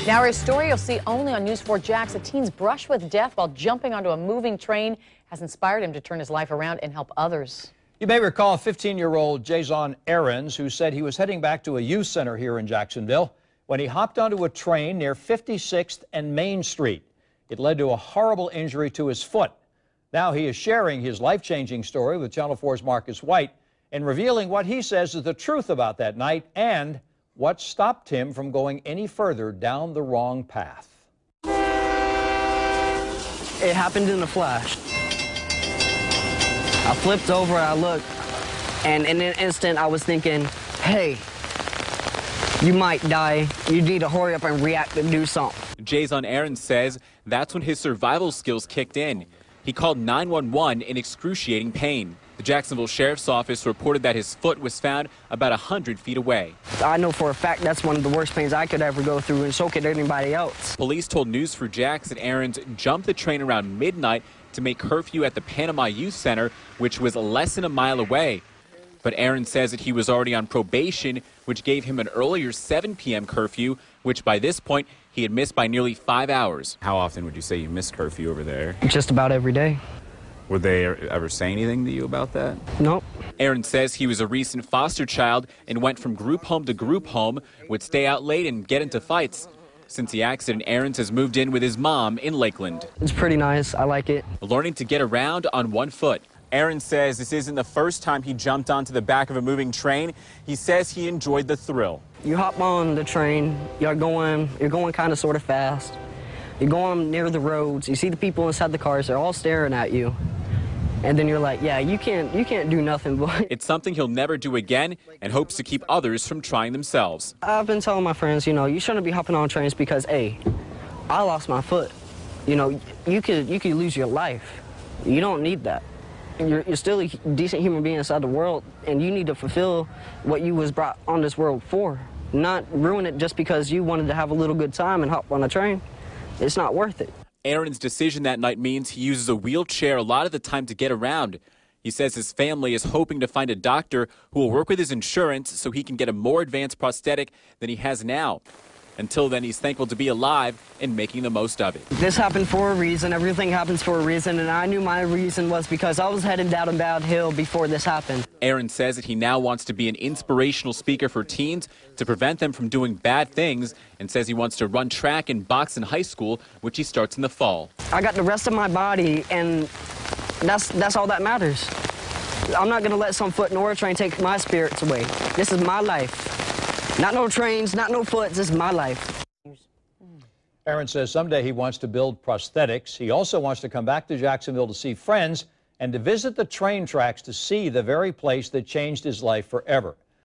Now, a story you'll see only on News 4 Jax. A teen's brush with death while jumping onto a moving train has inspired him to turn his life around and help others. You may recall 15-year-old Jason Ahrens, who said he was heading back to a youth center here in Jacksonville when he hopped onto a train near 56th and Main Street. It led to a horrible injury to his foot. Now he is sharing his life-changing story with Channel 4's Marcus White and revealing what he says is the truth about that night and what stopped him from going any further down the wrong path. It happened in a flash. I flipped over, I looked, and in an instant I was thinking, hey, you might die. You need to hurry up and react and do something. Jason Ahrens says that's when his survival skills kicked in. He called 911 in excruciating pain. The Jacksonville Sheriff's Office reported that his foot was found about 100 feet away. I know for a fact that's one of the worst pains I could ever go through, and so could anybody else. Police told News 4 Jax that Ahrens jumped the train around midnight to make curfew at the Panama Youth Center, which was less than a mile away. But Ahrens says that he was already on probation, which gave him an earlier 7 p.m. curfew, which by this point he had missed by nearly 5 hours. How often would you say you missed curfew over there? Just about every day. Would they ever say anything to you about that? Nope. Ahrens says he was a recent foster child and went from group home to group home, would stay out late and get into fights. Since the accident, Ahrens has moved in with his mom in Lakeland. It's pretty nice. I like it. Learning to get around on one foot. Ahrens says this isn't the first time he jumped onto the back of a moving train. He says he enjoyed the thrill. You hop on the train, you're going kind of sort of fast. You're going near the roads. You see the people inside the cars, they're all staring at you. And then you're like, yeah, you can't do nothing, boy. It's something he'll never do again and hopes to keep others from trying themselves. I've been telling my friends, you shouldn't be hopping on trains because, hey, I lost my foot. You could lose your life. You don't need that. You're still a decent human being inside the world, and you need to fulfill what you was brought on this world for. Not ruin it just because you wanted to have a little good time and hop on a train. It's not worth it. Ahrens' decision that night means he uses a wheelchair a lot of the time to get around. He says his family is hoping to find a doctor who will work with his insurance so he can get a more advanced prosthetic than he has now. Until then, he's thankful to be alive and making the most of it. This happened for a reason. Everything happens for a reason, and I knew my reason was because I was heading down a bad hill before this happened. Ahrens says that he now wants to be an inspirational speaker for teens to prevent them from doing bad things, and says he wants to run track and box in high school, which he starts in the fall. I got the rest of my body, and that's all that matters. I'm not going to let some foot nor a train take my spirits away. This is my life. Not no trains, not no foots, this is my life. Ahrens says someday he wants to build prosthetics. He also wants to come back to Jacksonville to see friends and to visit the train tracks to see the very place that changed his life forever.